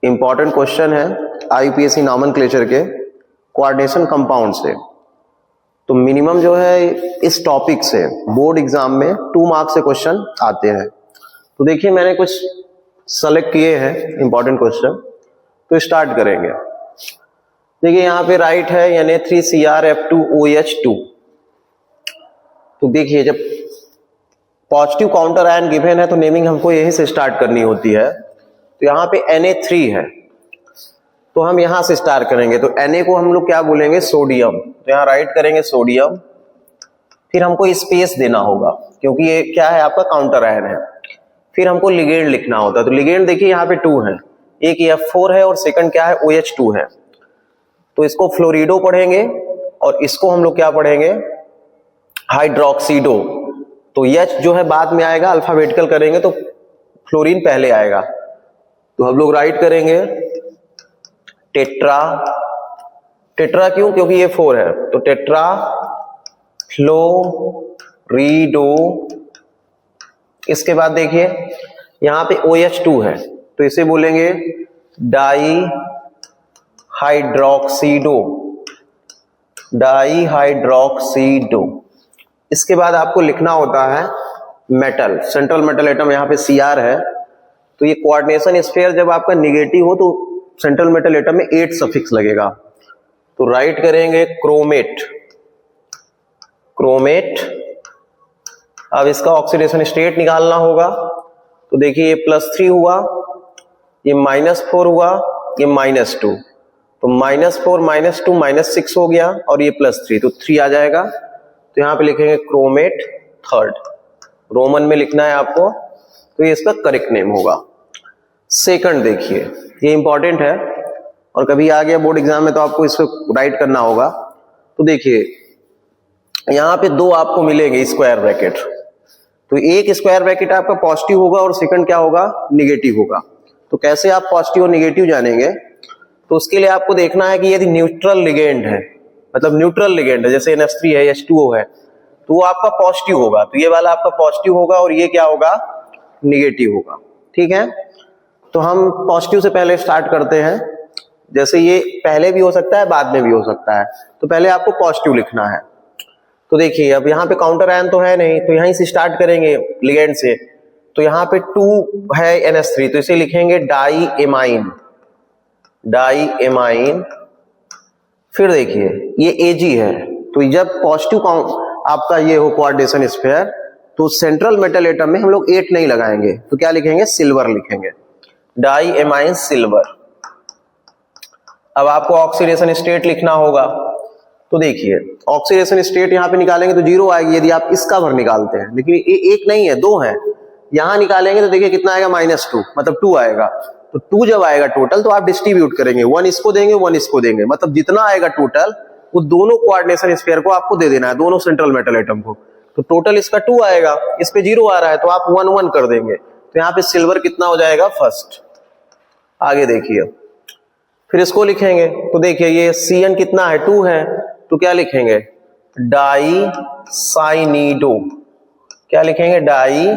Important question है IUPAC nomenclature के coordination compound से। तो मिनिमम जो है इस टॉपिक से बोर्ड एग्जाम में 2 मार्क्स से क्वेश्चन आते हैं। तो देखिए मैंने कुछ सेलेक्ट किए हैं इंपॉर्टेंट क्वेश्चन, तो स्टार्ट करेंगे। देखिए यहाँ पे राइट है Na3Cr F2OH2। तो देखिए जब पॉजिटिव काउंटर आयन गिवन है तो नेमिंग हमको यहीं से स्टार्ट करनी होती है। तो यहाँ पे Na3 है तो हम यहां से स्टार्ट करेंगे। तो Na को हम लोग क्या बोलेंगे, सोडियम। तो यहाँ राइट करेंगे सोडियम, फिर हमको स्पेस देना होगा क्योंकि ये क्या है आपका काउंटर आयन है। फिर हमको लिगेंड लिखना होता है। तो लिगेंड देखिए यहाँ पे 2 है, एक F4 है और सेकंड क्या है OH2 है। तो इसको फ्लोरिडो पढ़ेंगे और इसको हम लोग क्या पढ़ेंगे, हाइड्रोक्सीडो। तो H जो है बाद में आएगा, अल्फाबेटिकल करेंगे तो फ्लोरीन पहले आएगा। तो हम लोग राइट करेंगे टेट्रा। टेट्रा क्यों, क्योंकि ये 4 है। तो टेट्रा फ्लोरिडो। इसके बाद देखिए यहां पे OH2 है तो इसे बोलेंगे डाई हाइड्रोक्सीडो। डाई हाइड्रोक्सीडो। इसके बाद आपको लिखना होता है मेटल, सेंट्रल मेटल एटम। यहाँ पे Cr है तो ये कोऑर्डिनेशन स्फीयर जब आपका निगेटिव हो तो सेंट्रल मेटल एटम में 8 सफिक्स लगेगा। तो राइट करेंगे क्रोमेट। क्रोमेट। अब इसका ऑक्सीडेशन स्टेट निकालना होगा। तो देखिए ये +3 हुआ, ये -4 हुआ, ये -2। तो -4 -2 -6 हो गया और ये +3 तो 3 आ जाएगा। तो यहां पे लिखेंगे क्रोमेट थर्ड, रोमन में लिखना है आपको। तो ये इसका करेक्ट नेम होगा। सेकंड देखिए ये इंपॉर्टेंट है और कभी आ गया बोर्ड एग्जाम में तो आपको इसको राइट करना होगा। तो देखिए यहां पे 2 आपको मिलेंगे स्क्वायर ब्रैकेट। तो एक स्क्वायर ब्रैकेट आपका पॉजिटिव होगा और सेकंड क्या होगा, निगेटिव होगा। तो कैसे आप पॉजिटिव और निगेटिव जानेंगे, तो उसके लिए आपको देखना है कि यदि न्यूट्रल लिगेंड है, मतलब न्यूट्रल लिगेंड है, जैसे NH3 है, H2O है, तो वो आपका पॉजिटिव होगा। तो ये वाला आपका पॉजिटिव होगा और ये क्या होगा, निगेटिव होगा। ठीक है, तो हम पॉजिटिव से पहले स्टार्ट करते हैं। जैसे ये पहले भी हो सकता है, बाद में भी हो सकता है। तो पहले आपको पॉजिटिव लिखना है। तो देखिए अब यहाँ पे काउंटर आयन तो है नहीं, तो यहीं से स्टार्ट करेंगे लिगेंड से। तो यहाँ पे 2 है NH3 तो इसे लिखेंगे डाई एमाइन। Die amine. फिर देखिए ये Ag है तो जब पॉजिटिव आपका ये हो कोऑर्डिनेशन स्फीयर तो सेंट्रल मेटल एटम में हम लोग 8 नहीं लगाएंगे, तो क्या लिखेंगे, सिल्वर लिखेंगे। Di amine silver. अब आपको ऑक्सीडेशन स्टेट लिखना होगा। तो देखिए ऑक्सीडेशन स्टेट यहाँ पे निकालेंगे तो 0 आएगी यदि आप इसका भर निकालते हैं, लेकिन ये 1 नहीं है, 2 है। यहां निकालेंगे तो देखिए कितना आएगा, -2, मतलब 2 आएगा। तो 2 जब आएगा टोटल तो आप डिस्ट्रीब्यूट करेंगे, 1 इसको देंगे, 1 इसको देंगे, मतलब जितना आएगा टोटल वो दोनों कोऑर्डिनेशन स्फीयर को आपको दे देना है, दोनों सेंट्रल मेटल एटम को। तो टोटल इसका 2 आएगा, इस पे 0 आ रहा है तो आप 1 1 कर देंगे। तो यहाँ पे सिल्वर कितना हो जाएगा, फर्स्ट। आगे देखिए फिर इसको लिखेंगे। तो देखिए ये Cn कितना है, 2 है, तो क्या लिखेंगे, डाई साइनिडो। क्या लिखेंगे, डाई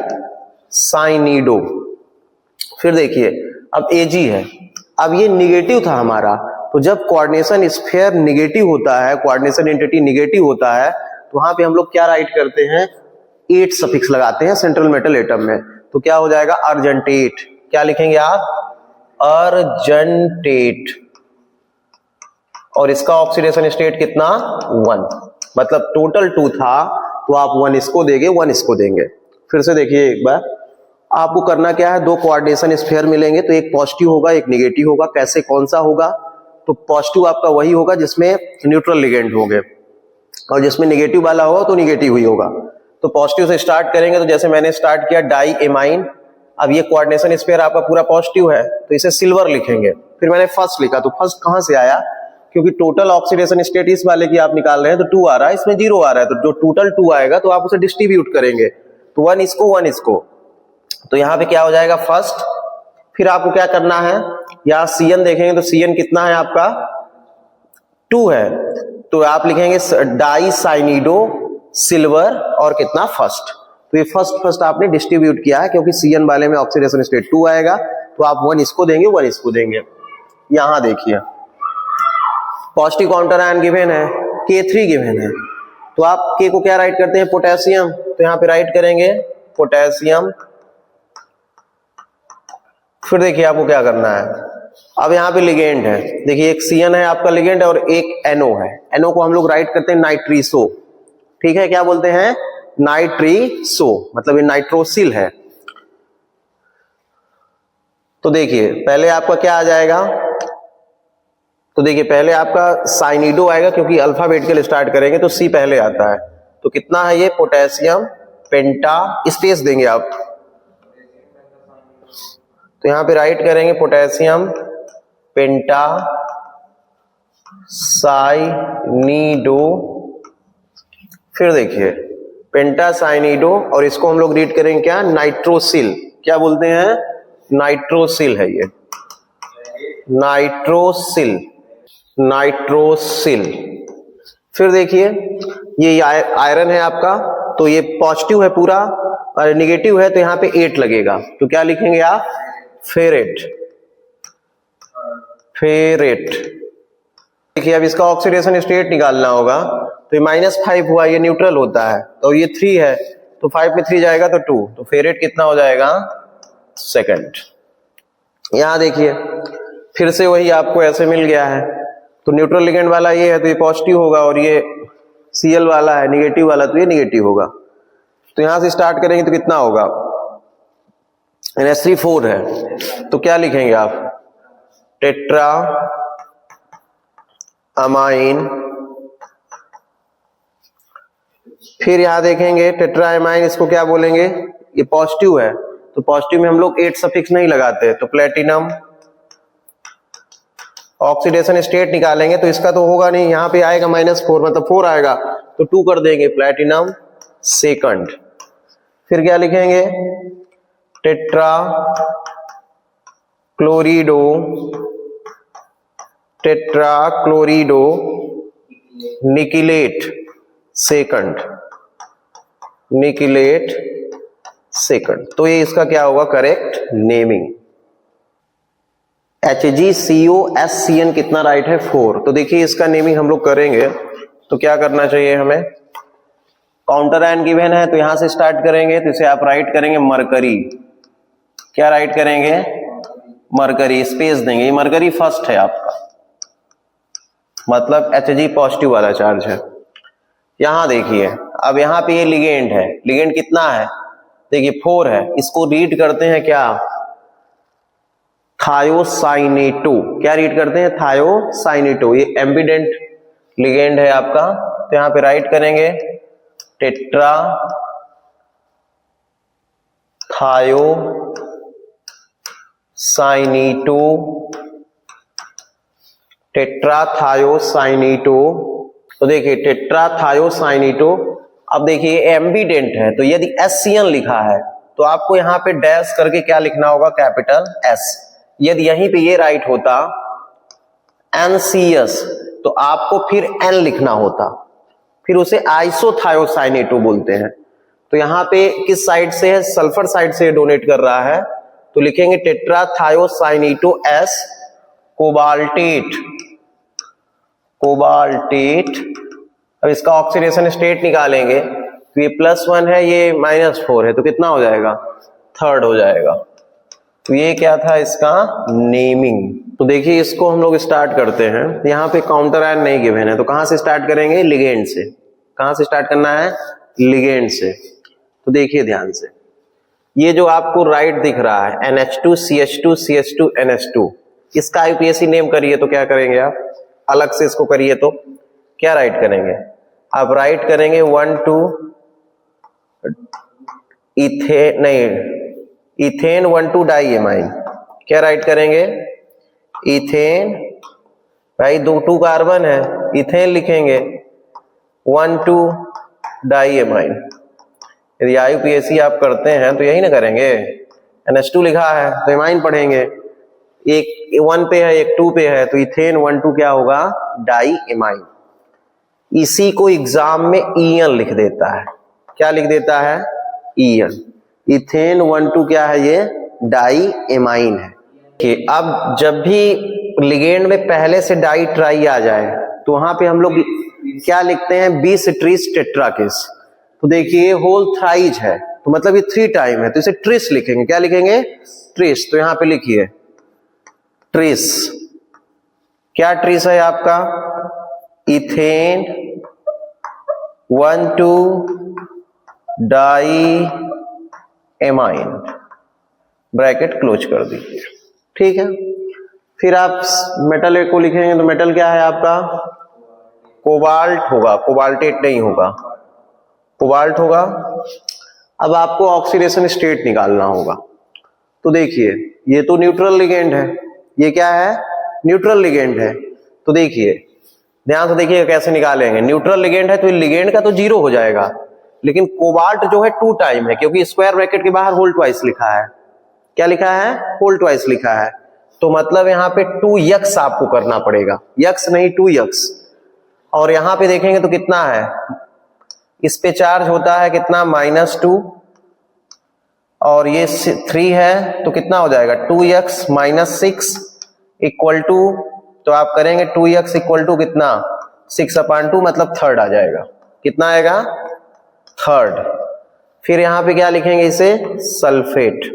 साइनिडो। फिर देखिए अब Ag है, अब ये निगेटिव था हमारा। तो जब कोऑर्डिनेशन स्फीयर निगेटिव होता है, कोऑर्डिनेशन एंटिटी निगेटिव होता है, तो वहां पे हम लोग क्या राइट करते हैं, 8 सफिक्स लगाते हैं सेंट्रल मेटल एटम में। तो क्या हो जाएगा, अर्जेंटेट। क्या लिखेंगे आप, अर्जेंटेट। और इसका ऑक्सीडेशन स्टेट कितना, 1, मतलब टोटल 2 था तो आप 1 इसको देंगे, 1 इसको देंगे। फिर से देखिए एक बार, आपको करना क्या है, 2 कोऑर्डिनेशन स्फीयर मिलेंगे तो एक पॉजिटिव होगा, एक निगेटिव होगा। कैसे, कौन सा होगा, तो पॉजिटिव आपका वही होगा जिसमें न्यूट्रल लिगेंड होंगे और जिसमें निगेटिव वाला होगा तो निगेटिव ही होगा। तो पॉजिटिव से स्टार्ट करेंगे। तो जैसे मैंने स्टार्ट किया डाई एमाइन। अब ये कोऑर्डिनेशन स्फीयर आपका पूरा पॉजिटिव है तो इसे सिल्वर लिखेंगे। फिर मैंने फर्स्ट लिखा, तो फर्स्ट कहां से आया, क्योंकि टोटल ऑक्सीडेशन स्टेट इस वाले की आप निकाल रहे हैं तो 2 आ रहा है, इसमें 0 आ रहा है। तो जो टोटल 2 आएगा तो आप उसे डिस्ट्रीब्यूट करेंगे, तो 1 इसको, 1 इसको। तो यहाँ पे क्या हो जाएगा, फर्स्ट। फिर आपको क्या करना है, यहाँ Cn देखेंगे तो Cn कितना है आपका, 2 है, तो आप लिखेंगे डाई साइनिडो सिल्वर और कितना, फर्स्ट। तो ये फर्स्ट आपने डिस्ट्रीब्यूट किया है क्योंकि Cn वाले में ऑक्सीडेशन स्टेट 2 आएगा तो आप 1 इसको देंगे, 1 इसको देंगे। यहां देखिए पॉजिटिव काउंटर आयन गिवन है, K3 गिवन है, तो आप K को क्या राइट करते हैं, पोटेशियम, तो यहां पे राइट करेंगे पोटेशियम। फिर देखिए आपको क्या करना है, अब यहाँ पे लिगेंड है, देखिए एक CN है आपका लिगेंड और एक NO है, NO को हम लोग राइट करते हैं नाइट्रीसो, ठीक है, क्या बोलते हैं, नाइट्रीसो, मतलब ये नाइट्रोसिल है। तो देखिए पहले आपका क्या आ जाएगा, तो देखिए पहले आपका साइनिडो आएगा, क्योंकि अल्फाबेटिकल स्टार्ट करेंगे तो C पहले आता है, तो कितना है ये, पोटेशियम पेंटा, स्पेस देंगे आप, तो यहां पे राइट करेंगे पोटेशियम पेंटा साइनिडो। फिर देखिए पेंटा साइनिडो, और इसको हम लोग रीड करेंगे क्या, नाइट्रोसिल, क्या बोलते हैं, नाइट्रोसिल है ये, नाइट्रोसिल, नाइट्रोसिल। फिर देखिए ये आयरन है आपका, तो ये पॉजिटिव है पूरा और निगेटिव है, तो यहां पे 8 लगेगा, तो क्या लिखेंगे आप, फेरेट, फेरेट। देखिए अब इसका ऑक्सीडेशन स्टेट निकालना होगा, तो ये -5 हुआ, ये न्यूट्रल होता है, तो ये 3 है, तो 5 में 3 जाएगा तो 2, तो फेरेट कितना हो जाएगा, सेकंड। यहां देखिए फिर से वही आपको ऐसे मिल गया है, तो न्यूट्रल लिगेंड वाला ये है तो ये पॉजिटिव होगा, और ये Cl वाला है निगेटिव वाला, तो ये निगेटिव होगा। तो यहां से स्टार्ट करेंगे तो कितना होगा, NH3 4 है, तो क्या लिखेंगे आप, टेट्रा अमाइन। फिर यहां देखेंगे टेट्रा अमाइन, इसको क्या बोलेंगे, ये पॉजिटिव है, तो पॉजिटिव में हम लोग 8 सफिक्स नहीं लगाते, तो प्लेटिनम। ऑक्सीडेशन स्टेट निकालेंगे तो इसका तो होगा नहीं, यहां पे आएगा -4, मतलब 4 आएगा, तो 2 कर देंगे, प्लेटिनम सेकंड। फिर क्या लिखेंगे, टेट्रा क्लोरिडो, टेट्रा क्लोरिडो निकिलेट सेकंड, निकिलेट सेकंड। तो ये इसका क्या होगा, करेक्ट नेमिंग। HgCOSCN कितना राइट है, 4। तो देखिए इसका नेमिंग हम लोग करेंगे, तो क्या करना चाहिए हमें, काउंटर आयन गिवन है, तो यहां से स्टार्ट करेंगे, तो इसे आप राइट करेंगे मरकरी, क्या राइट करेंगे, मरकरी, स्पेस देंगे, ये मरकरी फर्स्ट है आपका, मतलब Hg पॉजिटिव वाला चार्ज है। यहां देखिए अब यहां पे ये लिगेंड है, लिगेंड कितना है, देखिए 4 है, इसको रीड करते हैं क्या, थायोसाइनेटो, क्या रीड करते हैं, थायोसाइनेटो, ये एम्बिडेंट लिगेंड है आपका, तो यहां पे राइट करेंगे टेट्रा थायोसाइनेटो, टेट्राथायोसाइनेटो। तो देखिए टेट्राथायोसाइनेटो, अब देखिए एम्बिडेंट है, तो यदि SCN लिखा है तो आपको यहां पे डैश करके क्या लिखना होगा, कैपिटल S। यदि यहीं पे ये राइट होता NCS, तो आपको फिर N लिखना होता, फिर उसे आइसोथायोसाइनेटो बोलते हैं। तो यहां पे किस साइड से है, सल्फर साइड से डोनेट कर रहा है, तो लिखेंगे टेट्राथायोसाइनेटो S कोबाल्टेट, कोबाल्टेट। अब इसका ऑक्सीडेशन स्टेट निकालेंगे, तो ये +1 है, ये -4 है, तो कितना हो जाएगा, थर्ड हो जाएगा। तो ये क्या था इसका नेमिंग। तो देखिए इसको हम लोग स्टार्ट करते हैं, यहाँ पे काउंटर आयन नहीं गिवन है, तो कहां से स्टार्ट करेंगे, लिगेंड से। कहां से स्टार्ट करना है, लिगेंड से। तो देखिए ध्यान से, ये जो आपको राइट दिख रहा है NH2CH2CH2NH2, इसका IUPAC नेम करिए, तो क्या करेंगे आप, अलग से इसको करिए, तो क्या राइट करेंगे आप, राइट करेंगे 1,2 इथेन 1,2 डाइएमाइन, क्या राइट करेंगे, इथेन, भाई 2 कार्बन है, इथेन लिखेंगे, 1,2 डाइएमाइन। यदि IUPAC आप करते हैं तो यही ना करेंगे, NH2 लिखा है तो एमाइन पढ़ेंगे, एक 1 पे है एक 2 पे है, तो इथेन 1,2 क्या होगा, डाई एमाइन। इसी को एग्जाम में EN लिख देता है, क्या लिख देता है, EN। इथेन 1,2 क्या है, ये डाई एमाइन है। अब जब भी लिगेंड में पहले से डाई ट्राई आ जाए तो वहां पे हम लोग क्या लिखते हैं, बीस ट्रिस टेट्राकिस। तो देखिए होल थ्राइज है तो मतलब ये 3 टाइम है तो इसे ट्रिस लिखेंगे। क्या लिखेंगे, ट्रिस। तो यहां पे लिखिए ट्रिस। क्या ट्रिस है आपका, ethane 1,2 di amine, bracket close कर दीजिए। ठीक है, फिर आप मेटल को लिखेंगे तो मेटल क्या है आपका, कोबाल्ट होगा, कोबाल्टेट नहीं होगा, कोबाल्ट होगा। अब आपको ऑक्सीडेशन स्टेट निकालना होगा। तो देखिए ये तो न्यूट्रल लिगेंड है, ये क्या है, न्यूट्रल लिगेंड है। तो देखिए ध्यान से देखिएगा कैसे निकालेंगे। न्यूट्रल लिगेंड है तो लिगेंड का तो 0 हो जाएगा, लेकिन कोबाल्ट जो है 2 टाइम है क्योंकि स्क्वायर ब्रैकेट के बाहर होल ट्वाइस लिखा है। क्या लिखा है, होल ट्वाइस लिखा है। तो मतलब यहाँ पे 2x आपको करना पड़ेगा, x नहीं 2x। और यहां पे देखेंगे तो कितना है, इस पे चार्ज होता है कितना, -2, और ये 3 है तो कितना हो जाएगा 2x - 6 इक्वल टू, तो आप करेंगे 2x इक्वल टू कितना 6/2 मतलब थर्ड आ जाएगा। कितना आएगा, थर्ड। फिर यहां पे क्या लिखेंगे इसे, सल्फेट।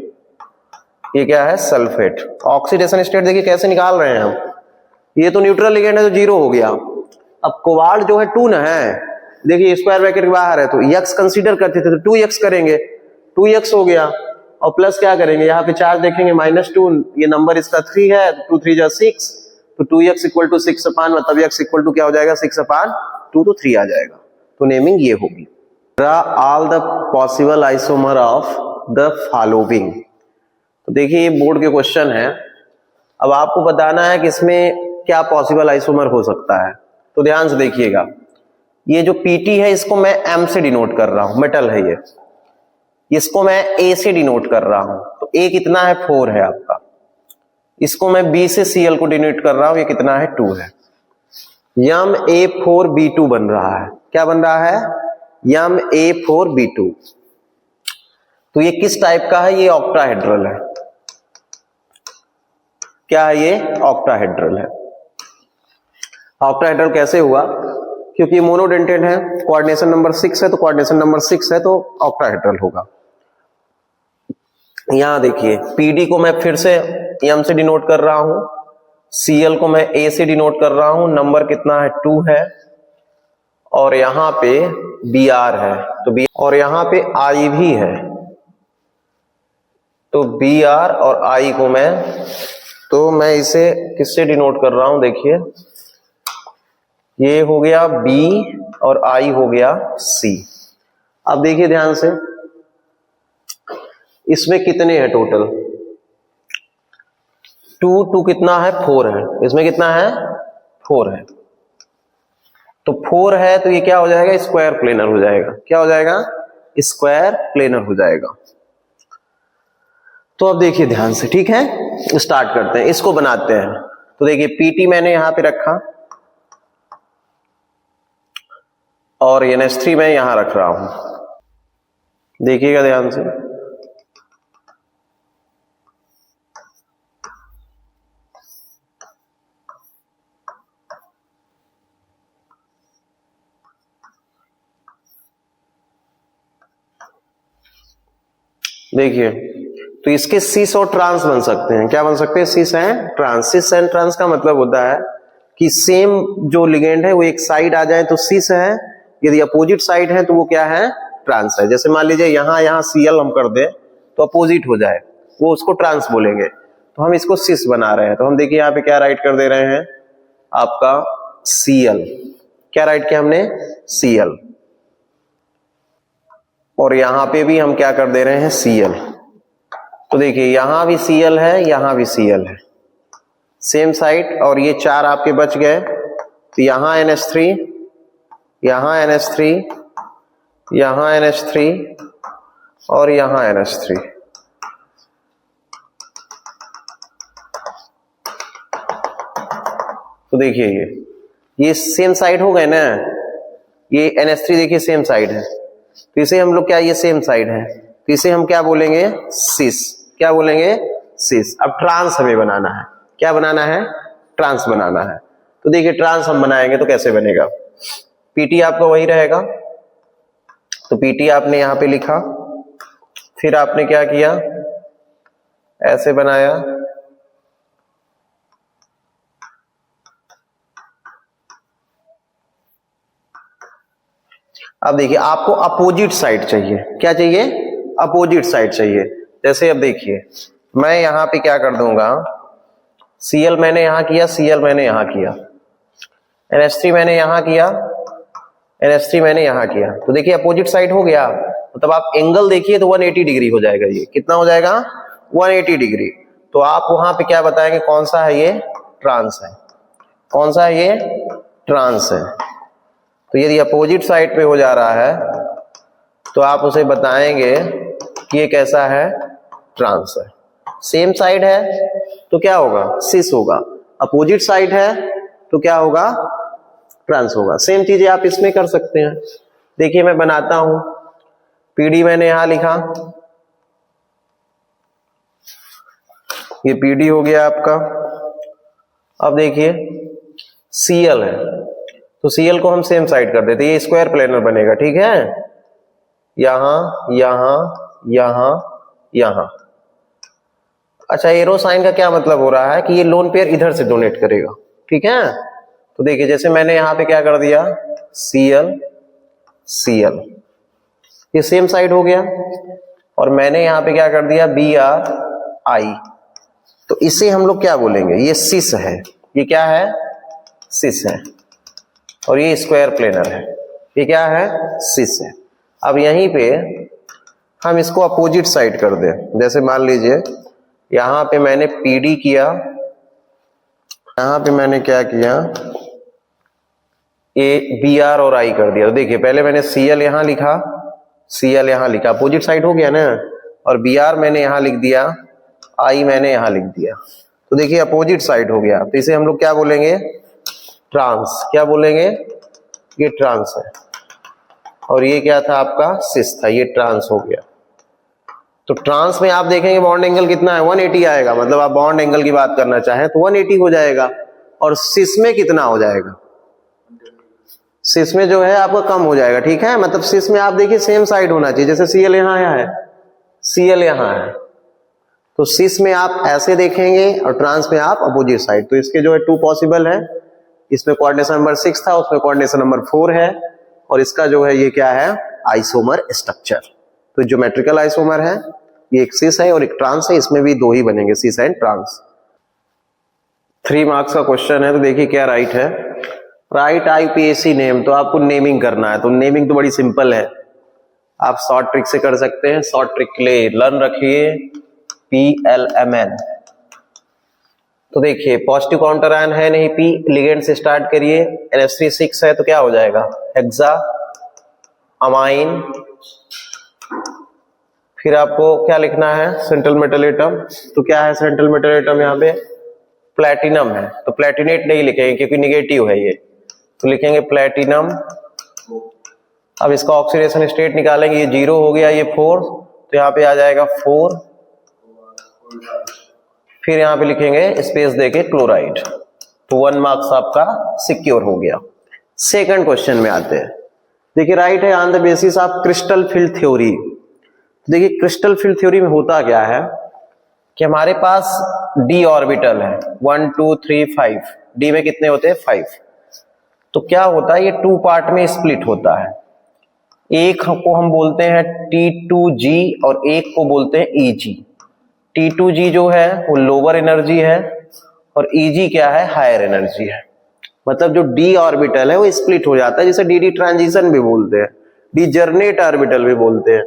ये क्या है, सल्फेट। ऑक्सीडेशन स्टेट देखिए कैसे निकाल रहे हैं हम। ये तो न्यूट्रल लिगेंड है तो 0 हो गया। अब कोबाल्ट जो है 2 न है, देखिए स्क्वायर ब्रैकेट के बाहर है तो x कंसीडर करते थे तो 2x करेंगे, 2x हो गया। और प्लस क्या करेंगे, यहाँ पे चार्ज देखेंगे -2, ये नंबर इसका 3 है, 2 3 जा 6, तो 2x इक्वल टू 6 अपान, मतलब x इक्वल टू क्या हो जाएगा 6/2 तो 3 आ जाएगा। तो नेमिंग ये होगी, all the possible isomer of the following. तो देखिए ये बोर्ड के क्वेश्चन है। अब आपको बताना है कि इसमें क्या पॉसिबल आइसोमर हो सकता है। तो ध्यान से देखिएगा, ये जो PT है इसको मैं M से डिनोट कर रहा हूं, मेटल है ये, इसको मैं A से डिनोट कर रहा हूं। तो A कितना है, 4 है आपका। इसको मैं B से Cl को डिनोट कर रहा हूं, ये कितना है, 2 है। MA4B2 बन रहा है। क्या बन रहा है, MA4B2। तो ये किस टाइप का है, ये ऑक्टाहेड्रल है। क्या है ये, ऑक्टाहेड्रल है। ऑक्टाहेड्रल कैसे हुआ, क्योंकि ये मोनोडेंटेड है, कोऑर्डिनेशन नंबर 6 है, तो कोऑर्डिनेशन नंबर 6 है तो ऑक्टाहेड्रल होगा। यहां देखिए PD को मैं फिर से M से डिनोट कर रहा हूं, Cl को मैं A से डिनोट कर रहा हूं, नंबर कितना है 2 है, और यहां पे Br है तो B, और यहां पे I भी है तो Br और I को मैं इसे किससे डिनोट कर रहा हूं, देखिए ये हो गया B और I हो गया C। अब देखिए ध्यान से, इसमें कितने हैं टोटल, 2 कितना है, 4 है। इसमें कितना है, 4 है। तो 4 है तो ये क्या हो जाएगा, स्क्वायर प्लेनर हो जाएगा। क्या हो जाएगा, स्क्वायर प्लेनर हो जाएगा। तो अब देखिए ध्यान से, ठीक है, स्टार्ट करते हैं, इसको बनाते हैं। तो देखिए PT मैंने यहां पे रखा और NH3 मैं यहां रख रहा हूं, देखिएगा ध्यान से। देखिए तो इसके सिस और ट्रांस बन सकते हैं। क्या बन सकते हैं, cis and trans. Cis and trans का मतलब होता है कि सेम जो लिगेंड है वो एक साइड आ जाए तो सिस है, यदि अपोजिट साइड है तो वो क्या है, ट्रांस है। जैसे मान लीजिए यहां Cl हम कर दे तो अपोजिट हो जाए, वो उसको ट्रांस बोलेंगे। तो हम इसको सिस बना रहे हैं, तो हम देखिए यहाँ पे क्या राइट कर दे रहे हैं, आपका Cl। क्या राइट किया हमने, Cl। और यहां पे भी हम क्या कर दे रहे हैं, Cl। तो देखिए यहां भी Cl है, यहां भी Cl है, सेम साइड। और ये 4 आपके बच गए, तो यहां NH3, यहां NH3, यहां NH3 और यहां NH3। तो देखिए ये सेम साइड हो गए ना, ये NH3 देखिए सेम साइड है, तो इसे हम लोग क्या, ये सेम साइड है तो इसे हम क्या बोलेंगे, सिस। क्या बोलेंगे, सिस। अब ट्रांस हमें बनाना है। क्या बनाना है, ट्रांस बनाना है। तो देखिए ट्रांस हम बनाएंगे तो कैसे बनेगा, पीटी आपका वही रहेगा, तो पीटी आपने यहां पे लिखा, फिर आपने क्या किया, ऐसे बनाया, अब देखिए आपको अपोजिट साइड चाहिए, क्या चाहिए, अपोजिट साइड चाहिए। जैसे अब देखिए मैं यहां पे क्या कर दूंगा, Cl मैंने यहां किया, Cl मैंने यहां किया, NH3 मैंने यहां किया, NH3 मैंने यहां किया, तो देखिए अपोजिट साइड हो गया। मतलब आप एंगल देखिए तो 180 डिग्री हो जाएगा, ये कितना हो जाएगा, 180 डिग्री। तो आप वहां पे क्या बताएंगे, कौन सा है ये, ट्रांस है, कौन सा है ये, ट्रांस है। तो यदि अपोजिट साइड पे हो जा रहा है तो आप उसे बताएंगे कि ये कैसा है, ट्रांस है। सेम साइड है तो क्या होगा, सिस होगा, अपोजिट साइड है तो क्या होगा, ट्रांस होगा। सेम चीजें आप इसमें कर सकते हैं। देखिए मैं बनाता हूं, पीडी मैंने यहां लिखा, ये पीडी हो गया आपका। अब देखिए Cl है, तो Cl को हम सेम साइड कर देते, ये स्क्वायर प्लेनर बनेगा, ठीक है, यहां यहां यहां यहां। अच्छा एरो साइन का क्या मतलब हो रहा है कि ये लोन पेयर इधर से डोनेट करेगा, ठीक है। तो देखिए जैसे मैंने यहां पे क्या कर दिया, Cl Cl, ये सेम साइड हो गया, और मैंने यहां पे क्या कर दिया, Bri, तो इसे हम लोग क्या बोलेंगे, ये सिस है, ये क्या है, सिस है, और ये स्क्वायर प्लेनर है, ये क्या है, सिस है। अब यहीं पे हम इसको अपोजिट साइड कर दें, जैसे मान लीजिए यहां पे मैंने पीडी किया, यहां पे मैंने क्या किया, ये Br और I कर दिया। तो देखिए पहले मैंने Cl यहां लिखा, Cl यहां लिखा, अपोजिट साइड हो गया ना, और Br मैंने यहां लिख दिया, I मैंने यहां लिख दिया, तो देखिए अपोजिट साइड हो गया। तो इसे हम लोग क्या बोलेंगे, ट्रांस, क्या बोलेंगे, ये ट्रांस है, और ये क्या था आपका, सिस था, ये ट्रांस हो गया। तो ट्रांस में आप देखेंगे बॉन्ड एंगल कितना है, 180 आएगा, मतलब आप बॉन्ड एंगल की बात करना चाहें तो 180 हो जाएगा। और सिस में कितना हो जाएगा, सिस में जो है आपका कम हो जाएगा, ठीक है। मतलब सिस में आप देखिए सेम साइड होना चाहिए, जैसे Cl यहां है, Cl यहां है, तो सिस में आप ऐसे देखेंगे और ट्रांस में आप अपोजिट साइड। तो इसके जो है 2 पॉसिबल है, इसमें कोऑर्डिनेशन नंबर 6 था, उसमें कोऑर्डिनेशन नंबर 4 है, और इसका जो है ये क्या है, आइसोमर स्ट्रक्चर। तो ज्योमेट्रिकल आइसोमर है, ये एक सिस है और एक ट्रांस है, इसमें भी 2 ही बनेंगे, सिस एंड ट्रांस। 3 मार्क्स का क्वेश्चन है, तो देखिए क्या राइट है, राइट IUPAC नेम। तो आपको नेमिंग करना है, तो नेमिंग तो बड़ी सिंपल है, आप शॉर्ट ट्रिक से कर सकते हैं। शॉर्ट ट्रिक के लिए लर्न रखिए PLMN। तो देखिए पॉजिटिव काउंटर आयन है नहीं, P लिगेंड से स्टार्ट करिए, NH3 6 है तो क्या हो जाएगा, हेक्सा अमाइन। फिर आपको क्या लिखना है, सेंट्रल मेटल एटम, तो क्या है सेंट्रल मेटल एटम, यहाँ पे प्लैटिनम है, तो प्लैटिनेट नहीं लिखेंगे क्योंकि निगेटिव है ये, तो लिखेंगे प्लैटिनम। अब इसका ऑक्सीडेशन स्टेट निकालेंगे, ये 0 हो गया, ये 4, तो यहाँ पे आ जाएगा 4, फिर यहाँ पे लिखेंगे स्पेस देके क्लोराइड, तो 1 मार्क्स आपका सिक्योर हो गया। सेकंड क्वेश्चन में आते हैं, देखिए राइट है on the basis of crystal field theory. देखिए क्रिस्टल फील्ड थ्योरी में होता क्या है कि हमारे पास d ऑर्बिटल है, 1 2 3 5, d में कितने होते हैं, 5। तो क्या होता है, ये 2 पार्ट में स्प्लिट होता है, एक को हम बोलते हैं T2G और एक को बोलते हैं EG। T2G जो है वो लोअर एनर्जी है और EG क्या है, हायर एनर्जी है। मतलब जो d ऑर्बिटल है वो स्प्लिट हो जाता है, जिसे dd ट्रांजिशन भी बोलते हैं, डिजर्नेट ऑर्बिटल भी बोलते हैं।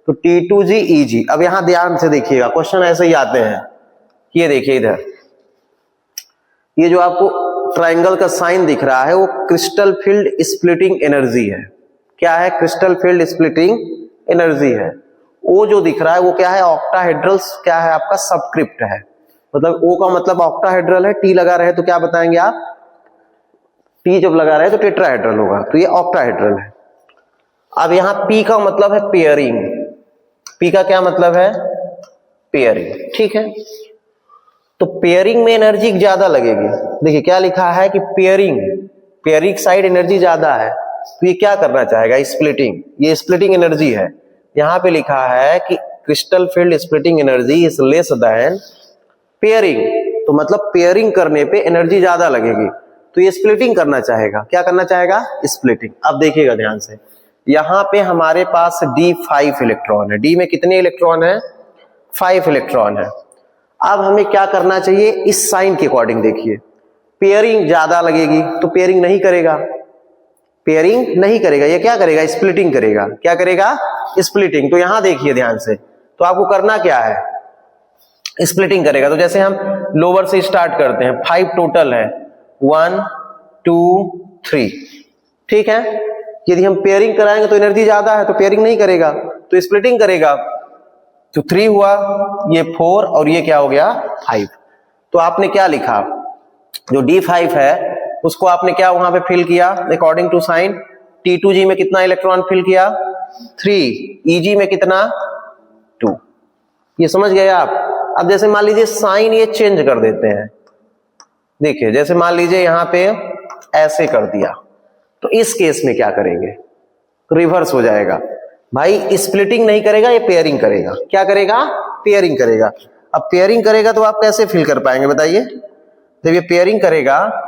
तो T2G EG। अब यहां ध्यान से देखिएगा, क्वेश्चन ऐसे ही आते हैं, ये देखिए इधर, ये जो आपको ट्रायंगल का साइन दिख रहा है वो क्रिस्टल फील्ड स्प्लिटिंग एनर्जी है। क्या है, क्रिस्टल फील्ड स्प्लिटिंग एनर्जी है। ओ जो दिख रहा है वो क्या है, ऑक्टाहेड्रल, क्या है आपका सबक्रिप्ट है, मतलब ओ का मतलब ऑक्टाहेड्रल है, टी लगा रहे तो क्या बताएंगे आप, टी जब लगा रहे तो टेट्राहेड्रल होगा, तो ये ऑक्टाहेड्रल है। अब यहां पी का मतलब है पेयरिंग, पी का क्या मतलब है, पेयरिंग, ठीक है। तो पेयरिंग में एनर्जी ज्यादा लगेगी, देखिए क्या लिखा है कि पेयरिंग साइड एनर्जी ज्यादा है, तो ये क्या करना चाहेगा, स्प्लिटिंग, ये स्प्लिटिंग एनर्जी है। यहां पे लिखा है कि crystal field splitting energy is less than pairing, तो मतलब पेयरिंग करने पे एनर्जी ज्यादा लगेगी, तो ये स्प्लिटिंग करना चाहेगा। क्या करना चाहेगा, स्प्लिटिंग। अब देखिएगा ध्यान से, यहां पे हमारे पास D5 इलेक्ट्रॉन है, डी में कितने इलेक्ट्रॉन है, 5 इलेक्ट्रॉन है। अब हमें क्या करना चाहिए, इस साइन के अकॉर्डिंग देखिए, पेयरिंग ज्यादा लगेगी तो पेयरिंग नहीं करेगा, ये क्या करेगा, स्प्लिटिंग करेगा। क्या करेगा, स्प्लिटिंग। तो यहां देखिए ध्यान से, तो आपको करना क्या है, स्प्लिटिंग करेगा। तो जैसे हम लोअर से स्टार्ट करते हैं, 5 टोटल है, 1 2 3, ठीक है। यदि हम पेयरिंग कराएंगे तो एनर्जी ज्यादा है, तो पेयरिंग नहीं करेगा, तो स्प्लिटिंग करेगा। तो 3 हुआ, ये 4 और ये क्या हो गया 5। तो आपने क्या लिखा, जो D5 है उसको आपने क्या वहां पे फिल किया अकॉर्डिंग टू साइन, T2G में कितना इलेक्ट्रॉन फिल किया 3, EG में कितना 2। ये समझ गए आप। अब जैसे मान लीजिए साइन ये चेंज कर देते हैं, देखिए जैसे मान लीजिए यहां पे ऐसे कर दिया, तो इस केस में क्या करेंगे, रिवर्स हो जाएगा भाई, स्प्लिटिंग नहीं करेगा, ये पेयरिंग करेगा। क्या करेगा, पेयरिंग करेगा। अब पेयरिंग करेगा तो आप कैसे फिल कर पाएंगे बताइए, जब ये पेयरिंग करेगा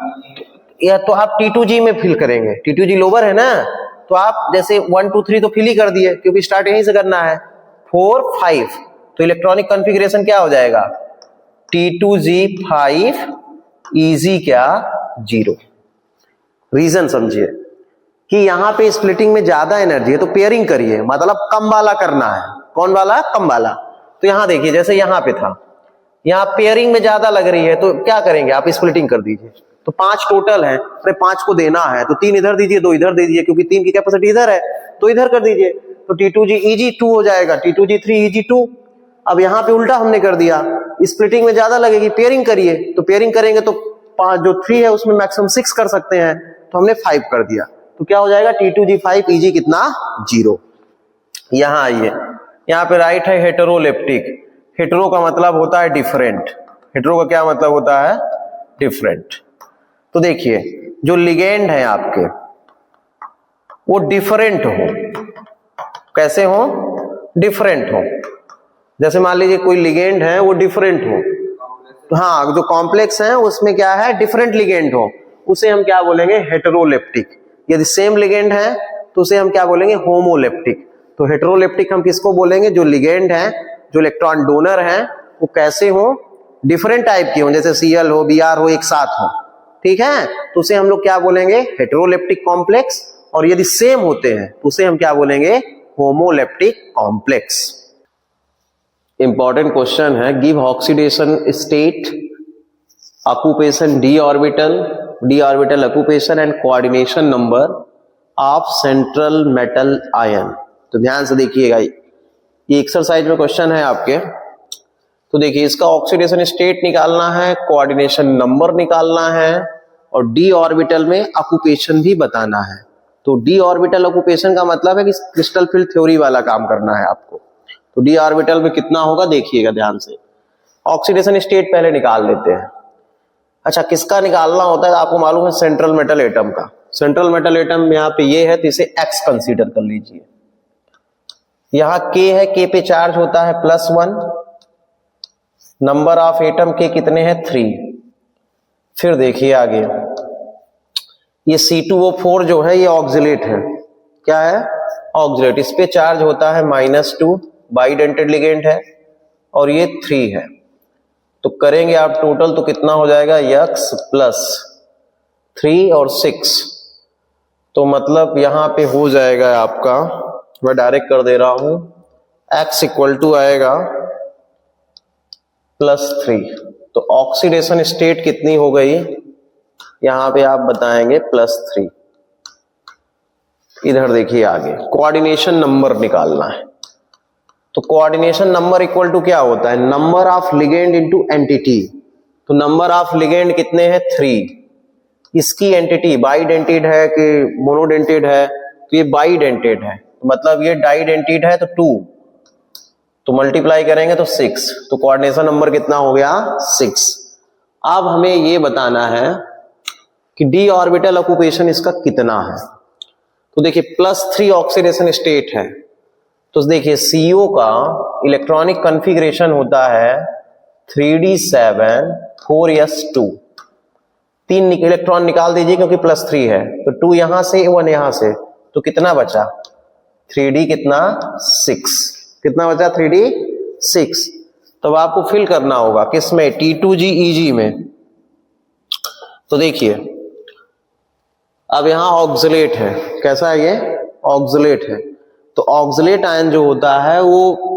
या तो आप T2G में फिल करेंगे, T2G लोअर है ना, तो आप जैसे 1 2 3 तो फिल ही कर दिए क्योंकि स्टार्ट यहीं से करना है, 4 5, तो इलेक्ट्रॉनिक कॉन्फ़िगरेशन क्या हो जाएगा, T2G5 EG क्या 0। रीजन समझिए कि यहां पे स्प्लिटिंग में ज्यादा एनर्जी है तो पेयरिंग करिए, मतलब कम वाला करना है। कौन वाला, कम वाला। तो यहां देखिए जैसे यहां पे था, यहां पेयरिंग में ज्यादा लग रही है तो क्या करेंगे आप, स्प्लिटिंग कर दीजिए। तो 5 टोटल है, अरे 5 को देना है तो 3 इधर दीजिए, 2 इधर दे दीजिए, क्योंकि 3 की कैपेसिटी इधर है तो इधर कर दीजिए। तो T2G EG 2 हो जाएगा, T2G 3 EG 2। अब यहां पे उल्टा हमने कर दिया, स्प्लिटिंग में ज्यादा लगेगी, पेयरिंग करिए। तो पेयरिंग करेंगे तो जो 3 है उसमें मैक्सिमम 6 कर सकते हैं, तो हमने 5 कर दिया, तो क्या हो जाएगा T2G5 EG कितना 0। यहां आइए, यहां पे राइट है हेटेरोलेप्टिक। हेटेरो का मतलब होता है डिफरेंट, हेटेरो का क्या मतलब होता है, डिफरेंट। तो देखिए जो लिगेंड है आपके वो डिफरेंट हो, कैसे हो, डिफरेंट हो। जैसे मान लीजिए कोई लिगेंड है वो डिफरेंट हो, तो हाँ जो कॉम्प्लेक्स है उसमें क्या है, डिफरेंट लिगेंड हो, उसे हम क्या बोलेंगे, हेटेरोलेप्टिक। यदि सेम लिगेंड है तो उसे हम क्या बोलेंगे, होमोलेप्टिक। तो हेटेरोलेप्टिक हम किसको बोलेंगे, जो लिगेंड है, जो इलेक्ट्रॉन डोनर है वो कैसे हो, डिफरेंट टाइप के हो, जैसे Cl हो, Br हो, एक साथ हो, ठीक है। तो उसे हम लोग क्या बोलेंगे, हेटेरोलेप्टिक कॉम्प्लेक्स। और यदि सेम होते हैं तो उसे हम क्या बोलेंगे, होमोलेप्टिक कॉम्प्लेक्स। इंपॉर्टेंट क्वेश्चन है, give oxidation state, occupation d orbital occupation and coordination number of central metal ion. तो ध्यान से देखिएगा, ये एक्सरसाइज में क्वेश्चन है आपके। तो देखिए इसका ऑक्सीडेशन स्टेट निकालना है, कोऑर्डिनेशन नंबर निकालना है, और d ऑर्बिटल में ऑक्यूपेशन भी बताना है। तो d ऑर्बिटल ऑक्यूपेशन का मतलब है कि क्रिस्टल फील्ड थ्योरी वाला काम करना है आपको। तो d ऑर्बिटल में कितना होगा देखिएगा ध्यान से। ऑक्सीडेशन स्टेट पहले निकाल लेते हैं। अच्छा किसका निकालना होता है, आपको मालूम है, सेंट्रल मेटल एटम का। सेंट्रल मेटल एटम यहाँ पे ये है तो इसे x कंसीडर कर लीजिए। यहाँ k है, k पे चार्ज होता है +1, नंबर ऑफ एटम के कितने हैं 3। फिर देखिए आगे, ये C2O4 जो है ये ऑक्सिलेट है, क्या है, ऑक्सिलेट। इस पे चार्ज होता है -2, बाइडेंटेड लिगेंड है, और ये 3 है। तो करेंगे आप टोटल तो कितना हो जाएगा, x + 3 और 6। तो मतलब यहां पे हो जाएगा आपका, मैं डायरेक्ट कर दे रहा हूं, x = आएगा +3। तो ऑक्सीडेशन स्टेट कितनी हो गई, यहां पे आप बताएंगे +3। इधर देखिए आगे, कोऑर्डिनेशन नंबर निकालना है। तो कोऑर्डिनेशन नंबर इक्वल टू क्या होता है, number of ligand into entity. तो नंबर ऑफ लिगेंड कितने हैं 3, इसकी एंटिटी बाइडेंटेड है कि मोनोडेंटेड है, तो ये बाइडेंटेड है, मतलब ये डाइडेंटेड है तो 2, तो मल्टीप्लाई करेंगे तो 6। तो कोऑर्डिनेशन नंबर कितना हो गया 6। अब हमें ये बताना है कि डी ऑर्बिटल ऑक्यूपेशन इसका कितना है। तो देखिए +3 ऑक्सीडेशन स्टेट है, तो देखिए CO का इलेक्ट्रॉनिक कॉन्फ़िगरेशन होता है 3d7 4s2। 3 इलेक्ट्रॉन निकाल दीजिए क्योंकि +3 है, तो 2 यहां से 1 यहां से, तो कितना बचा 3d कितना 6, कितना बचा 3d 6। तो आपको फिल करना होगा किसमें T2G EG में। तो देखिए अब यहां ऑक्सलेट है, कैसा है ये ऑक्सलेट है, तो ऑक्सलेट आयन जो होता है वो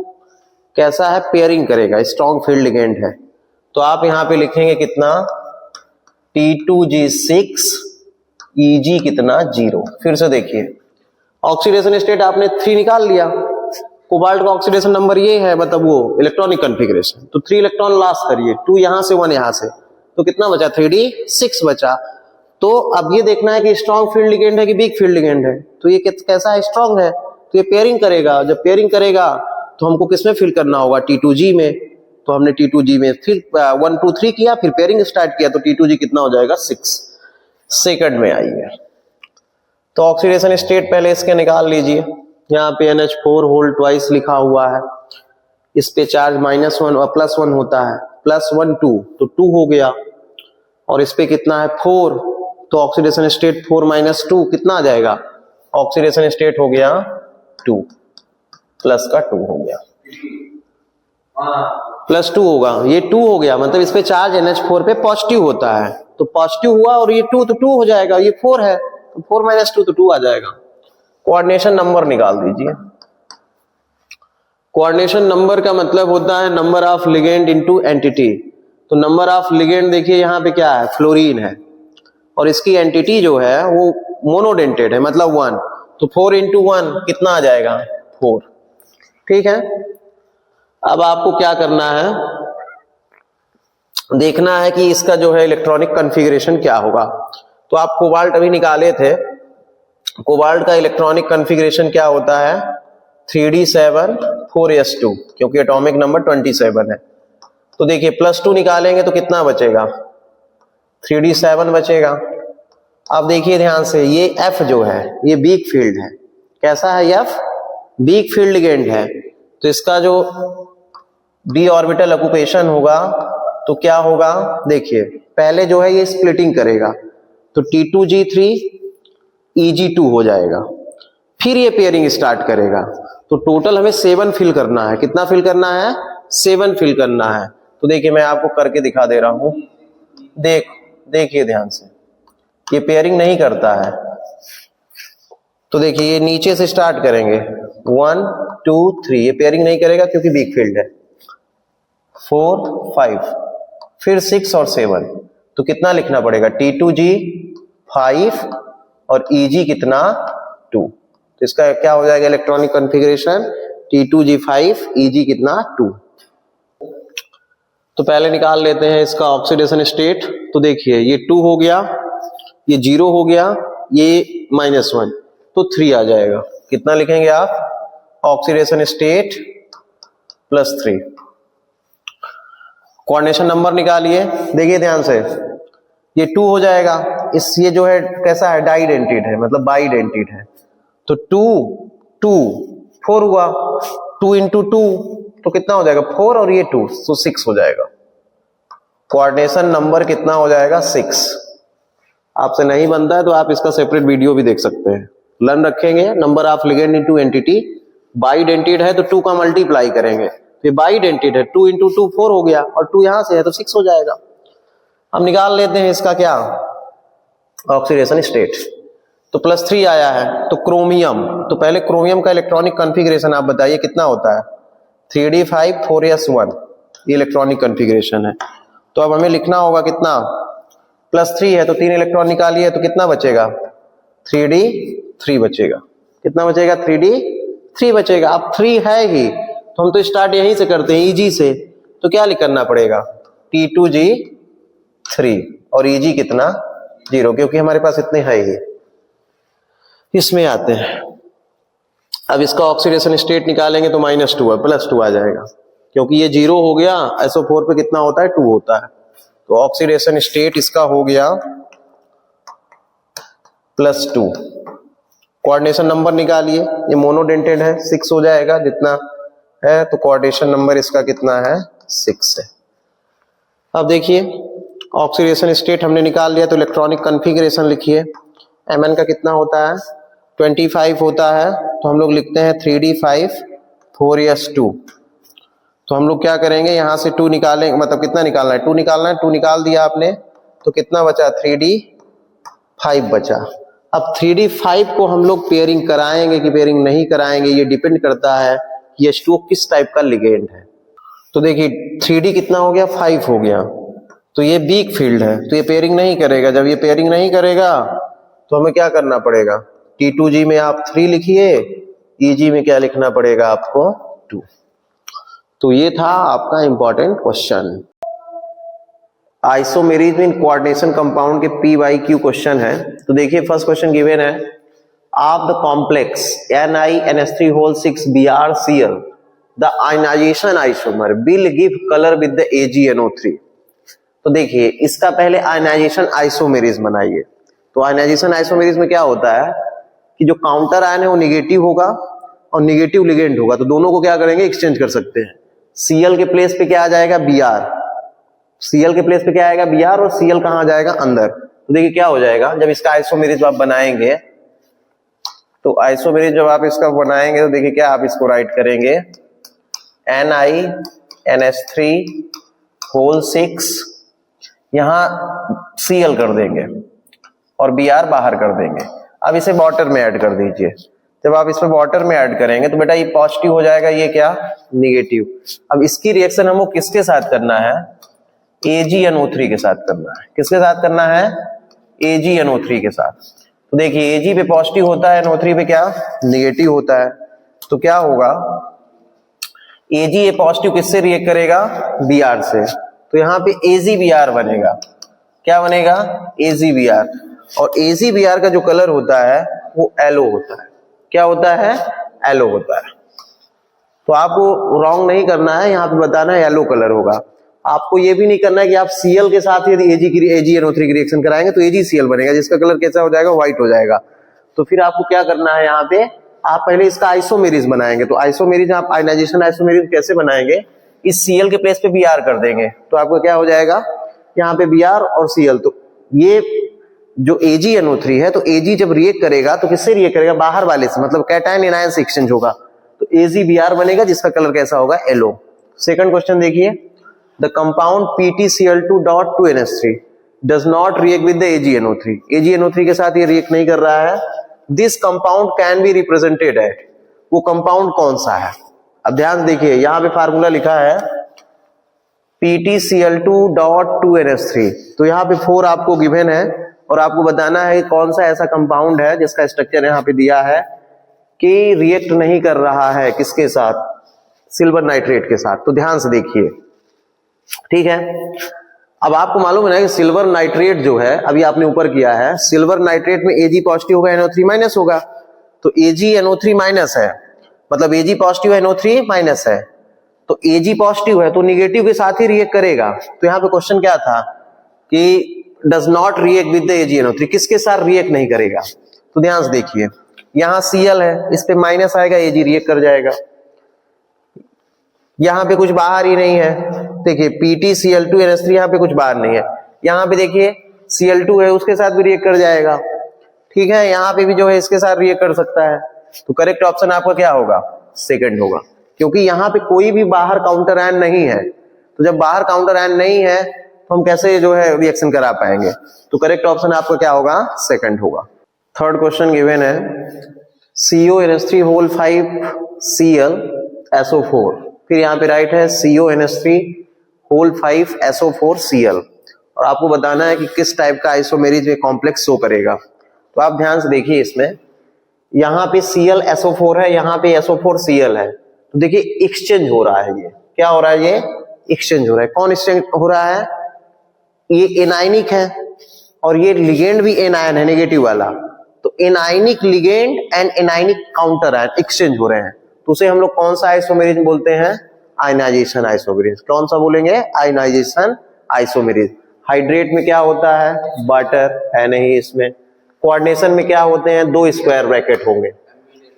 कैसा है पेयरिंग करेगा, स्ट्रॉन्ग फील्ड लिगेंड है। तो आप यहां पे लिखेंगे कितना T2G6 EG कितना 0। फिर से देखिए ऑक्सीडेशन स्टेट आपने 3 निकाल लिया, कोबाल्ट का ऑक्सीडेशन नंबर ये है, मतलब वो इलेक्ट्रॉनिक कॉन्फ़िगरेशन, तो 3 इलेक्ट्रॉन लॉस करिए, 2 यहां से 1 यहां से, तो कितना बचा 3d6 बचा। तो अब ये देखना है कि स्ट्रॉन्ग फील्ड लिगेंड है कि वीक फील्ड लिगेंड है, तो ये कैसा है स्ट्रॉन्ग है, तो ये पेयरिंग करेगा। जब पेयरिंग करेगा तो हमको किसमें फिल करना होगा T2G में, तो हमने T2G में फिर 1 2 3 किया, फिर पेयरिंग स्टार्ट किया, तो T2G कितना हो जाएगा 6 सेकंड में आइए। तो ऑक्सीडेशन स्टेट पहले इसके निकाल लीजिए, यहाँ पे NH4 होल ट्वाइस लिखा हुआ है, इस पे चार्ज -1 और +1 होता है, +1 2 तो 2 हो गया, और इस पे कितना है 4, तो ऑक्सीडेशन स्टेट 4 - 2 कितना आ जाएगा, ऑक्सीडेशन स्टेट हो गया 2 प्लस का 2 हो गया, +2 होगा, ये 2 हो गया, मतलब इस पे चार्ज NH4 पे पॉजिटिव होता है, तो पॉजिटिव हुआ, और ये 2 तो 2 हो जाएगा, ये 4 है तो 4 - 2 तो 2 आ जाएगा। कोऑर्डिनेशन नंबर निकाल दीजिए। कोऑर्डिनेशन नंबर का मतलब होता है number of ligand into entity. तो नंबर ऑफ लिगेंड देखिए यहाँ पे क्या है फ्लोरीन है, और इसकी एंटिटी जो है वो मोनोडेंटेड है, मतलब 1, तो 4 × 1 कितना आ जाएगा 4। ठीक है, अब आपको क्या करना है, देखना है कि इसका जो है इलेक्ट्रॉनिक कॉन्फ़िगरेशन क्या होगा। तो आप कोबाल्ट अभी निकाले थे, कोबाल्ट का इलेक्ट्रॉनिक कॉन्फ़िगरेशन क्या होता है 3d7 4s2, क्योंकि एटॉमिक नंबर 27 है। तो देखिए +2 निकालेंगे तो कितना बचेगा 3d7 बचेगा। अब देखिए ध्यान से, ये F जो है ये वीक फील्ड है, कैसा है F वीक फील्ड लिगेंड है, तो इसका जो d ऑर्बिटल ऑक्यूपेशन होगा तो क्या होगा, देखिए पहले जो है ये स्प्लिटिंग करेगा, तो T2G3 EG2 हो जाएगा, फिर ये पेयरिंग स्टार्ट करेगा, तो टोटल हमें 7 फिल करना है। कितना फिल करना है 7 फिल करना है। तो देखिए मैं आपको करके दिखा दे रहा हूं, देखिए ध्यान से, ये पेयरिंग नहीं करता है, तो देखिए ये नीचे से स्टार्ट करेंगे 1 2 3, ये पेयरिंग नहीं करेगा क्योंकि वीक फील्ड है, 4 5 फिर 6 और 7, तो कितना लिखना पड़ेगा T2G 5 और EG कितना 2, तो इसका क्या हो जाएगा इलेक्ट्रॉनिक कॉन्फ़िगरेशन T2G5 EG कितना 2। तो पहले निकाल लेते हैं इसका ऑक्सीडेशन स्टेट। तो देखिए ये 2 हो गया, ये 0 हो गया, ये -1, तो 3 आ जाएगा। कितना लिखेंगे आप ऑक्सीडेशन स्टेट +3। कोऑर्डिनेशन नंबर निकालिए, देखिए ध्यान से, ये 2 हो जाएगा, ये जो है कैसा है डाइडेंटेड है, मतलब बाइडेंटेड है, तो 2 2 4 हुआ, 2 × 2 तो कितना हो जाएगा 4, और ये 2 तो 6 हो जाएगा। कोऑर्डिनेशन नंबर कितना हो जाएगा 6। आपसे नहीं बनता है तो आप इसका सेपरेट वीडियो भी देख सकते हैं, लर्न रखेंगे। Number of ligand into entity, bidentate है तो 2 का मल्टीप्लाई करेंगे, फिर बाइडेंटेड है 2 × 2 4 हो गया, और 2 यहां से है तो 6 हो जाएगा। हम निकाल लेते हैं इसका क्या ऑक्सीडेशन स्टेट। तो +3 आया है, तो क्रोमियम, तो पहले क्रोमियम का इलेक्ट्रॉनिक कॉन्फ़िगरेशन आप बताइए कितना होता है 3d5 4s1, ये इलेक्ट्रॉनिक कॉन्फ़िगरेशन है। तो अब हमें लिखना होगा कितना +3 है तो 3 इलेक्ट्रॉन निकालिए, तो कितना बचेगा 3d3 बचेगा, कितना बचेगा 3d3 बचेगा। अब 3 है ही तो हम तो स्टार्ट यहीं से करते हैं EG से, तो क्या करना पड़ेगा T2G3 और EG कितना 0, क्योंकि हमारे पास इतने है ही। इसमें आते हैं, अब इसका ऑक्सीडेशन स्टेट निकालेंगे तो -2 है, +2 आ जाएगा, क्योंकि ये 0 हो गया, SO4 पे कितना होता है 2 होता है, तो ऑक्सीडेशन स्टेट इसका हो गया +2। कोऑर्डिनेशन नंबर निकालिए, ये मोनोडेंटेड है 6 हो जाएगा जितना है, तो कोऑर्डिनेशन नंबर इसका कितना है 6 है। अब देखिए ऑक्सीडेशन स्टेट हमने निकाल लिया, तो इलेक्ट्रॉनिक कॉन्फ़िगरेशन लिखिए। Mn का कितना होता है 25 होता है, तो हम लोग लिखते हैं 3d5 4s2। तो हम लोग क्या करेंगे, यहां से 2 निकालेंगे, मतलब कितना निकालना है 2 निकालना है, 2 निकाल दिया आपने, तो कितना बचा 3d5 बचा। अब 3d5 को हम लोग पेयरिंग कराएंगे कि पेयरिंग नहीं कराएंगे, ये डिपेंड करता है कि H2O किस टाइप का लिगेंड है। तो देखिए 3d कितना हो गया 5 हो गया, तो ये वीक फील्ड है, तो ये पेयरिंग नहीं करेगा। जब ये पेयरिंग नहीं करेगा तो हमें क्या करना पड़ेगा, T2G में आप 3 लिखिए, EG में क्या लिखना पड़ेगा आपको 2। तो ये था आपका important question. Isomerism in coordination compound के PYQ क्वेश्चन है। तो देखिए फर्स्ट क्वेश्चन गिवन है, of the complex NiNS3(6Br)Cl the ionization isomer will give colour with the AgNO3। तो देखिए इसका पहले आयनाइजेशन आइसोमेरिज्म बनाइए। तो आयनाइजेशन आइसोमेरिज्म में क्या होता है कि जो काउंटर आयन है वो निगेटिव होगा और निगेटिव लिगेंड होगा, तो दोनों को क्या करेंगे एक्सचेंज कर सकते हैं। Cl के प्लेस पे क्या आ जाएगा Br, Cl के प्लेस पे क्या आएगा Br, और Cl कहां आ जाएगा अंदर। तो देखिए क्या हो जाएगा जब इसका आइसोमेरिज्म आप बनाएंगे, तो आइसोमेरिज्म जब आप इसका बनाएंगे तो देखिए क्या आप इसको राइट करेंगे NiNS3(6), यहां Cl कर देंगे और Br बाहर कर देंगे। अब इसे वाटर में ऐड कर दीजिए। जब आप इसमें वाटर में ऐड करेंगे तो बेटा ये पॉजिटिव हो जाएगा, ये क्या निगेटिव। अब इसकी रिएक्शन हमको किसके साथ करना है, AgNO3 के साथ करना है। किसके साथ करना है, AgNO3 के साथ। तो देखिए Ag पे पॉजिटिव होता है, NO3 पे क्या निगेटिव होता है। तो क्या होगा, Ag ये पॉजिटिव किससे रिएक्ट करेगा Br से, तो यहाँ पे AgBr बनेगा। क्या बनेगा AgBr, और AgBr का जो कलर होता है वो येलो होता है। क्या होता है येलो होता है। तो आपको रॉन्ग नहीं करना है, यहाँ पे बताना है येलो कलर होगा। आपको ये भी नहीं करना है कि आप Cl के साथ यदि AgNO3 की रिएक्शन कराएंगे तो AgCl बनेगा, जिसका कलर कैसा हो जाएगा व्हाइट हो जाएगा। तो फिर आपको क्या करना है, यहाँ पे आप पहले इसका आइसोमेरिज्म बनाएंगे। तो आइसोमेरिज्म आप आयनाइजेशन आइसोमेरिज्म कैसे बनाएंगे, इस Cl के प्लेस पे Br कर देंगे, तो आपको क्या हो जाएगा यहाँ पे Br और Cl। तो ये जो AgNO3 है, तो Ag जब रिएक्ट करेगा तो किससे रिएक्ट करेगा, बाहर वाले से, मतलब कैटायन एनायन से एक्सचेंज होगा, तो AgBr बनेगा जिसका कलर कैसा होगा येलो। सेकंड क्वेश्चन देखिए, the compound PtCl2.2NH3 does not react with the AgNO3। AgNO3 के साथ ये रिएक्ट नहीं कर रहा है। This compound can be represented at, वो कंपाउंड कौन सा है। अब ध्यान देखिए यहाँ पे फार्मूला लिखा है PtCl2.2NH3, तो यहाँ पे 4 आपको गिवन है और आपको बताना है कौन सा ऐसा कंपाउंड है जिसका स्ट्रक्चर यहाँ पे दिया है कि रिएक्ट नहीं कर रहा है किसके साथ, सिल्वर नाइट्रेट के साथ। तो ध्यान से देखिए, ठीक है। अब आपको मालूम है ना कि सिल्वर नाइट्रेट जो है, अभी आपने ऊपर किया है, सिल्वर नाइट्रेट में Ag पॉजिटिव होगा NO3 माइनस होगा, तो AgNO3 माइनस है, मतलब Ag पॉजिटिव है NO3 माइनस है, तो Ag पॉजिटिव है तो निगेटिव के साथ ही रिएक्ट करेगा। तो यहाँ पे क्वेश्चन क्या था कि does not react with the AgNO3, किसके साथ रिएक्ट नहीं करेगा। तो ध्यान से देखिए, यहाँ Cl है, इस पे माइनस आएगा, Ag रिएक्ट कर जाएगा। यहाँ पे कुछ बाहर ही नहीं है, देखिए PtCl2NH3 यहाँ पे कुछ बाहर नहीं है। यहाँ पे देखिए Cl2 है, उसके साथ भी रिएक्ट कर जाएगा, ठीक है। यहाँ पे भी जो है इसके साथ रिएक्ट कर सकता है। तो करेक्ट ऑप्शन आपका क्या होगा, सेकंड होगा, क्योंकि यहाँ पे कोई भी बाहर काउंटर आयन नहीं है। तो जब बाहर काउंटर आयन नहीं है तो हम कैसे जो है रिएक्शन करा पाएंगे। तो करेक्ट ऑप्शन आपका क्या होगा, सेकंड होगा। थर्ड क्वेश्चन गिवन है CONH3(5Cl)SO4, फिर यहाँ पे राइट है CONH3(5SO4Cl), और आपको बताना है कि किस टाइप का आइसोमेरिज्म कॉम्प्लेक्स शो करेगा। तो आप ध्यान से देखिए, इसमें यहाँ पे ClSO4 है, यहाँ पे SO4Cl है, तो देखिए एक्सचेंज हो रहा है। ये क्या हो रहा है, ये एक्सचेंज हो रहा है। कौन एक्सचेंज हो रहा है, ये एनायनिक है और ये लिगेंड भी एनायन है, नेगेटिव वाला। तो anionic ligand and anionic counter ion exchange हो रहे हैं, तो उसे हम लोग कौन सा आइसोमेरिज्म बोलते हैं, आयनाइजेशन आइसोमेरिज्म। कौन सा बोलेंगे, आयनाइजेशन आइसोमेरिज्म। हाइड्रेट में क्या होता है, वाटर है नहीं इसमें। कोऑर्डिनेशन में क्या होते हैं, 2 स्क्वायर ब्रैकेट होंगे,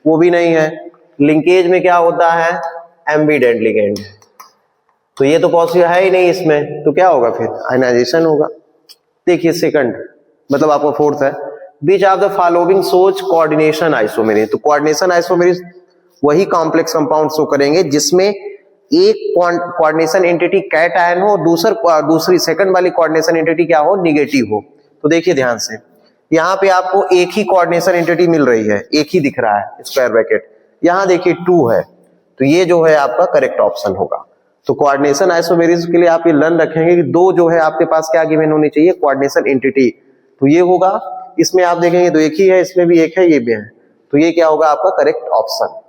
वो भी नहीं है। लिंकेज में क्या होता है, एम्बिडेंट लिगेंड। तो ये तो पॉसिबल है ही नहीं इसमें, तो क्या होगा फिर, आयनाइजेशन होगा। देखिए सेकंड, मतलब आपका फोर्थ है, बीच ऑफ द फॉलोइंग सोच कोऑर्डिनेशन आइसोमेरिज। तो कोऑर्डिनेशन आइसोमेरिज वही कॉम्प्लेक्स कंपाउंड शो करेंगे जिसमें एक कोऑर्डिनेशन एंटिटी कैटायन हो, दूसरी सेकंड वाली कोऑर्डिनेशन एंटिटी क्या हो, निगेटिव हो। तो देखिए ध्यान से, यहाँ पे आपको एक ही कोऑर्डिनेशन एंटिटी मिल रही है, एक ही दिख रहा है स्क्वायर ब्रैकेट, यहाँ देखिए 2 है, तो ये जो है आपका करेक्ट ऑप्शन होगा। तो कोऑर्डिनेशन आइसोमेरिज के लिए आप ये लर्न रखेंगे कि 2 जो है आपके पास क्या गिवन होनी चाहिए, कोऑर्डिनेशन एंटिटी। तो ये होगा, इसमें आप देखेंगे तो एक ही है, इसमें भी एक है, ये भी है, तो ये क्या होगा आपका करेक्ट ऑप्शन।